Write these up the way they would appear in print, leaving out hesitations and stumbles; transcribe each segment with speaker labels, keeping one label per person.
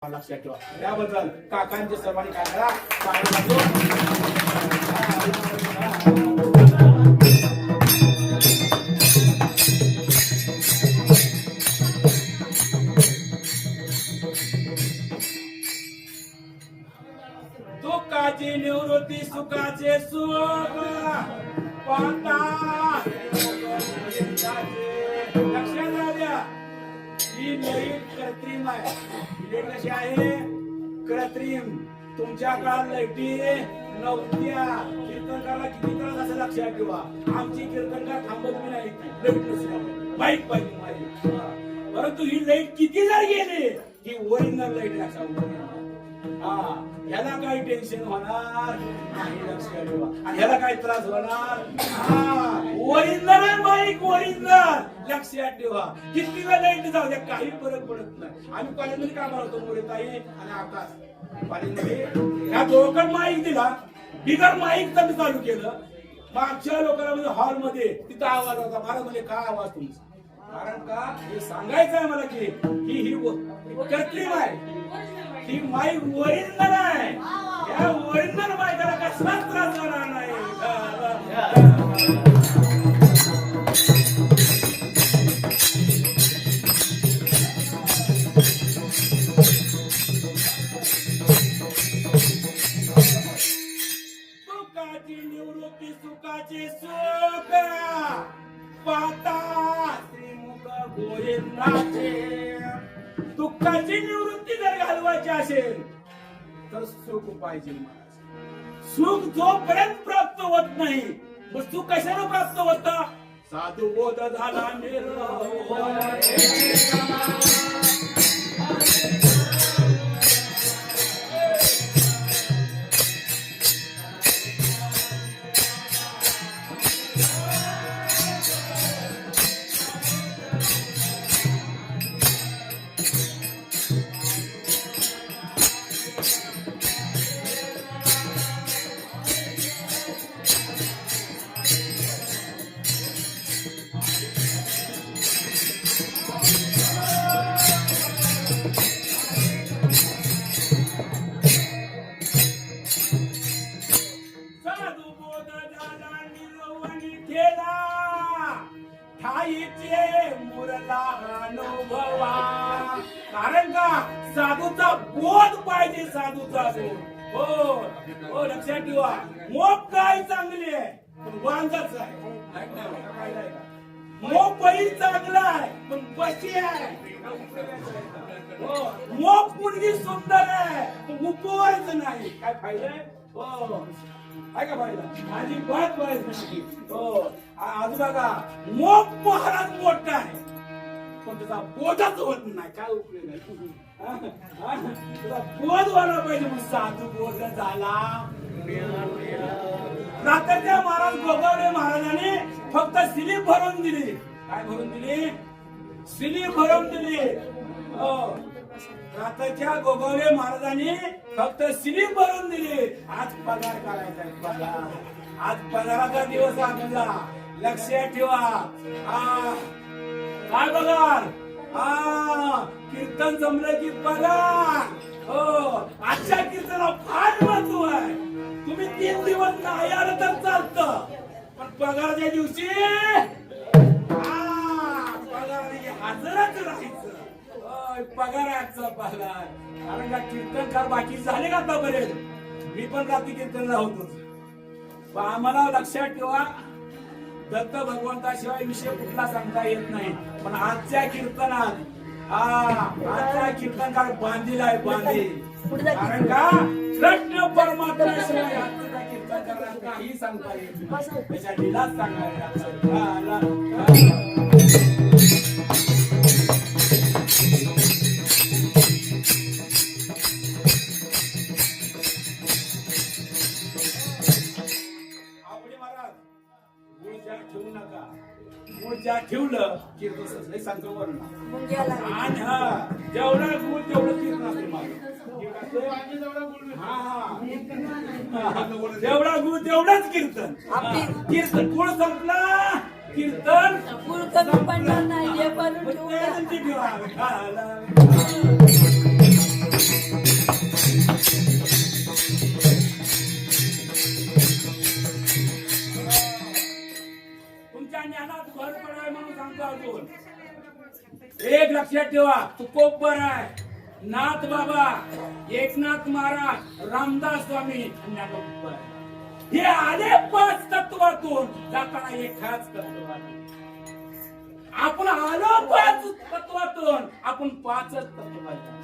Speaker 1: आपण लक्षात ठेवा. त्याबद्दल काकांचे सर्वांनी काय करा दुःखाची निवृत्ती सुखाचे सुख पाहता लक्षात राहू द्या. ही लाईट कृत्रिम आहे. लाईट कशी आहे? कृत्रिम. तुमच्या काळात लाईटी नव्हत्या. कीर्तनकाराला किती त्रास असं लक्षात ठेवा. आमची कीर्तनकार थांबत मी नाही लाईट नसल्यामुळे बाईक पाहिजे माझी. परंतु ही लाईट किती जर गेली ही ओरिजिनल लाईट लक्षात. ह्याला काही टेन्शन होणार नाही लक्षात ठेवा. आणि ह्याला काही त्रास होणार. ओरिजिनल बाईक ओरिजिनल लक्षात ठेवा. किती वेळ लाईट जाऊ द्या काही फरक पडत नाही. आम्ही कॉलेजमध्ये कामाला होतो मोरेताई आणि आकाश कॉलेजमध्ये. ह्या दोघं माईक दिला बिगर माईक तर चालू केलं. मागच्या लोकांना हॉलमध्ये तिथं आवाज होता. मला म्हणजे काय आवाज तुमचा? कारण का हे सांगायचं आहे मला की ही कृत्रिम आहे. ही माईक ओरिजिनल आहे. या ओरिजिनल माईकाला कसलाच त्रास होणार नाही. सुखाची निवृत्ती सुखाची सुख पाहता श्रीमुख गोविंदाचे. दुःखाची निवृत्ती जर घालवायची असेल तर सुख पाहिजे. सुख जोपर्यंत प्राप्त होत नाही मग सुख कशाला प्राप्त होत? साधू बोध झाला कारण का साधूचा बोध पाहिजे. साधूचा बोध. हो लक्षात ठेवा. मोप काय चांगली आहे पण वांजाच आहे. मोप बैल चांगला आहे पण बशी आहे. मोप मुलगी सुंदर आहे पण उपवायचं नाही. काय फायदा आहे? काय का फायदा? आणि बात पाहिजे. आज बघा मोप महाराज मोठा आहे पण त्याचा बोधच होत नाही. काय उपयोग नाही. तुझा बोध व्हायला पाहिजे. मग साधू बोध झाला. रात्रीच्या महाराज गोगावले महाराजांनी फक्त स्लीप भरून दिली. काय भरून दिली? स्लीप भरून दिली. रात्रीच्या गोगावले महाराजांनी फक्त स्लीप भरून दिली. आज पगार करायचा. पगार आज पगाराचा दिवस आपला लक्षात ठेवा. काय पगार? कीर्तन जमलं की पगार. आजच्या कीर्तनाला फार महत्व आहे. तुम्ही 3 दिवस नाही आलं तर चालतं पण पगाराच्या दिवशी पगार हजरच राहायचं. पगाराचा पगार. कारण का कीर्तनकार बाकी झाले का आतापर्यंत? मी पण रात्री कीर्तनला होतोच. आम्हाला लक्षात ठेवा दत्त भगवंताशिवाय विषय कुठला सांगता येत नाही. पण आजच्या कीर्तनात आजचा कीर्तनकार बांधील आहे. बांधील. कारण का कृष्ण परमात्म्याशिवाय आजच्या कीर्तनकाराला काही सांगता येत नाही. त्याच्या लीलाच सांगायला. ठेवू नका. गुळ ठेवलं कीर्तन सांगतो वरून. आणि जेवढा गुळ तेवढं कीर्तन असते. जेवढा गुळ तेवढंच कीर्तन. कीर्तन गुळ संपला कीर्तन गुळ कमी पडणार नाही. एक लक्षात ठेवा, तुकोबर आहे, नाथ बाबा, एकनाथ महाराज, रामदास स्वामी, ज्ञानोबा हे आले 5 तत्वातून, जाताना एकाच तत्वातून. आपण आलो 5 तत्वातून, आपण 5च तत्वातून.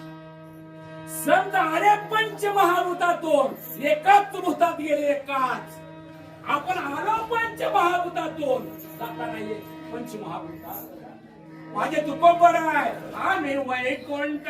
Speaker 1: संत आले पंचमहाभूतातून, एकाच भूतात गेले, एकाच. आपण आलो पंचमहाभूतातून, जाताना पंचमहाभूतात. माझे तुकोबर आहे, आम्ही वैकुंठ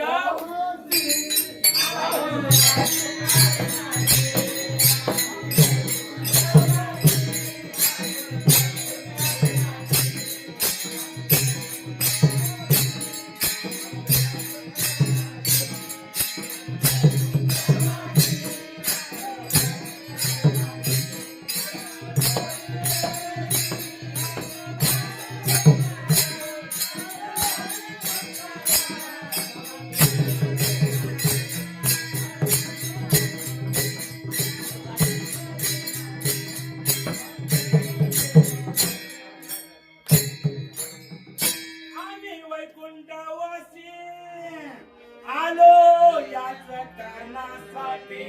Speaker 1: आलो याच कारणासाठी.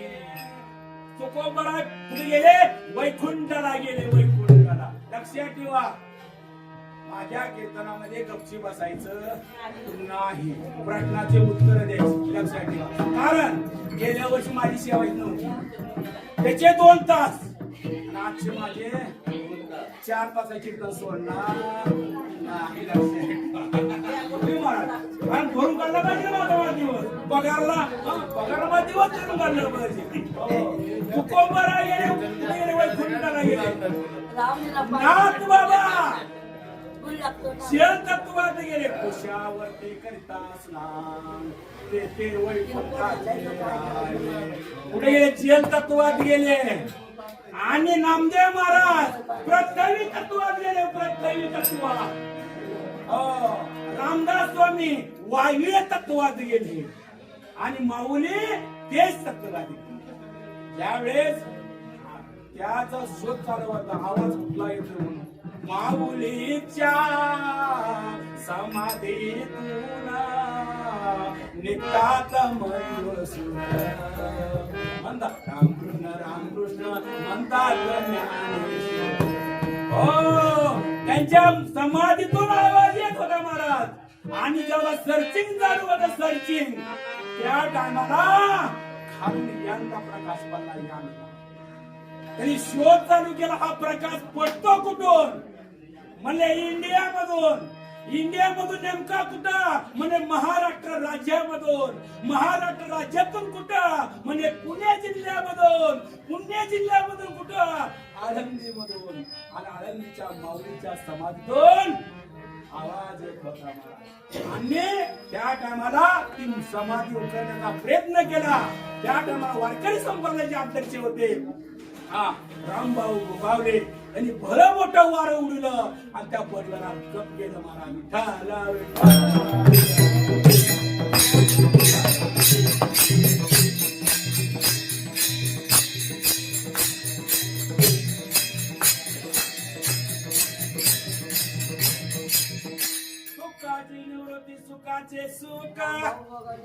Speaker 1: तुकोबर कुठे गेले? वैकुंठाला गेले, वैकुंठाला. लक्षात ठेवा, माझ्या कीर्तनामध्ये गपची बसायचं नाही, प्रश्नाचे उत्तर द्यायचे. लक्षात ठेवा, कारण गेल्या वर्षी माझी सेवा नव्हती, त्याचे 2 तास, आणि आजचे माझे 4 तासाची कीर्तन सोडणार नाही. कारण भरून काढला पाहिजे ना माझा दिवस, पगारला दिवस करून काढलं पाहिजे. तुकोबर गेले, वैकुंठाला गेले. नाथ बाबा शेण तत्वात गेले, कुशावरती करिता स्नान, ते वैकुंठाचे कुठे गेले? जेल तत्वात गेले. आणि नामदेव महाराज पृथ्वी तत्वात गेले, पृथ्वी तत्वात. रामदास स्वामी वायव्य तत्वात गेले, आणि माऊली तेच तत्वात गेले. त्यावेळेस त्याचा शोध चालू होता, आवाज कुठला येतो म्हणून. माऊलीच्या समाधीतून निघतात मयूर म्हणतात रामकृष्ण म्हणतात ज्ञानेश्वर. हो, त्यांच्या समाधीतून आवाज येत होता महाराज. आणि जेव्हा सर्चिंग चालू होतं, सर्चिंग, त्या टायमाला खालून यंदा प्रकाश पडला. यंदा त्यांनी शोध चालू केला, हा प्रकाश पडतो कुठून? म्हणजे इंडियामधून. इंडियामधून नेमका कुठं? म्हणजे महाराष्ट्र राज्यामधून. महाराष्ट्र राज्यातून कुठं? म्हणजे पुणे जिल्ह्यामधून. पुणे जिल्ह्यामधून कुठं? आळंदीमधून. आणि आळंदीच्या माऊलीच्या समाधीतून आवाज येत होता मला. आणि त्या टायमाला ती समाधी उचलण्याचा प्रयत्न केला. त्या टायमाला वारकरी संप्रदायाचे अध्यक्ष होते रामभाऊ गोगावले. त्यांनी भलं मोठं वारं उडलं, आणि त्या बदलाला गप गेलं महाराज. सुखाची निवृत्ती सुखाचे सुख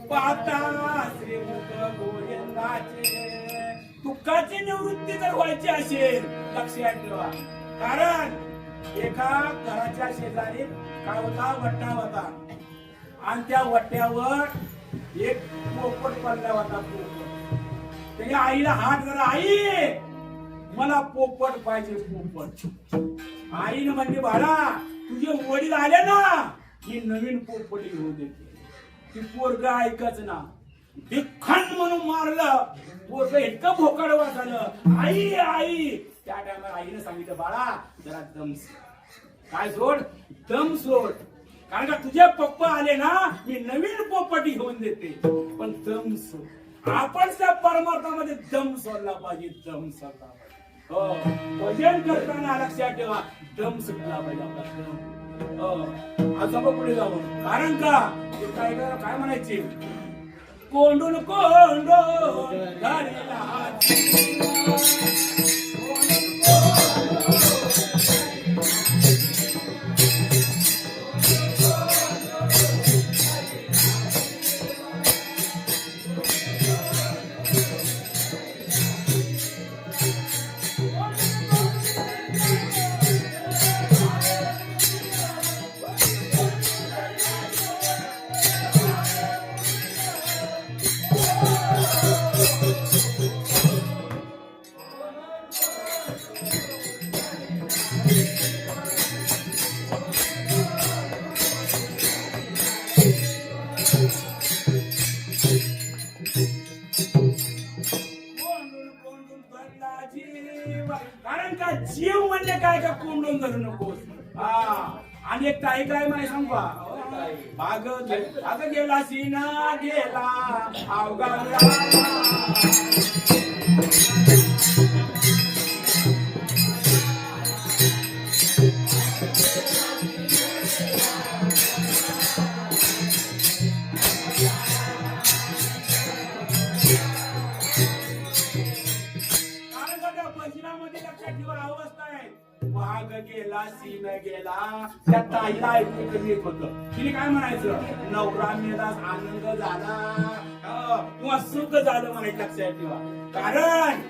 Speaker 1: पाहता श्रीमुख गोविंदाचे. दुःखाची निवृत्ती जर व्हायची असेल, लक्षात ठेवा, कारण एका घराच्या शेजारी काय होता? वट्टा होता, आणि त्या वट्ट्यावर एक पोपट पडला होता. पोपट. त्याच्या आईला हात धरला, आई मला पोपट पाहिजे, पोपट. आईने म्हणली, बाळा तुझे वडील आले ना, ही नवीन पोपटी घेऊन देते. ती पोरग ऐकच ना, भिक्खन म्हणून मारलं. पोरग इतकं भोकाड वाजलं, आई आई. त्या टायमाला आईने सांगितलं, बाळा जरा दम काय सोड, दम सोड, कारण का तुझे पप्पा आले ना, मी नवीन पोपटी घेऊन देते, पण दम सोड. आपण त्या परमार्थामध्ये दम सोडला पाहिजे, दम सोडला पाहिजे. हो, भजन करताना लक्षात ठेवा, दम सुटला पाहिजे आपला, दम. आज आपण पुढे जाऊ, कारण का काय म्हणायचे? कोंडून कोंडून धरला जीव म्हणजे काय का कोंडून धरू नकोस. हा आणि एक ताई काय म्हणे सांगू का? अग गेला सीना गेला अवघा लक्षात ठेवा अवस्था आहे. वाघ गेला सीन गेला त्या ताईला ऐकू कमी येत होतं. तिने काय म्हणायचं? नवरा मेला आनंद झाला किंवा सुख झालं म्हणायचं. लक्षात ठेवा कारण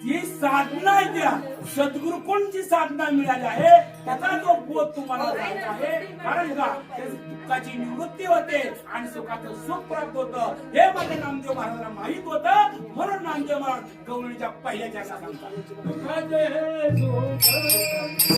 Speaker 1: ती साधना आहे. त्या सद्गुरु कोणची साधना मिळाली आहे त्याचा जो बोध तुम्हाला द्यायचा आहे. कारण का दुःखाची निवृत्ती होते आणि सुखाचं सुख प्राप्त होतं हे माझ्या नामदेव महाराजांना माहित होतं. म्हणून नामदेव महाराज गवळणीच्या पहिल्या चरणात सांगतात.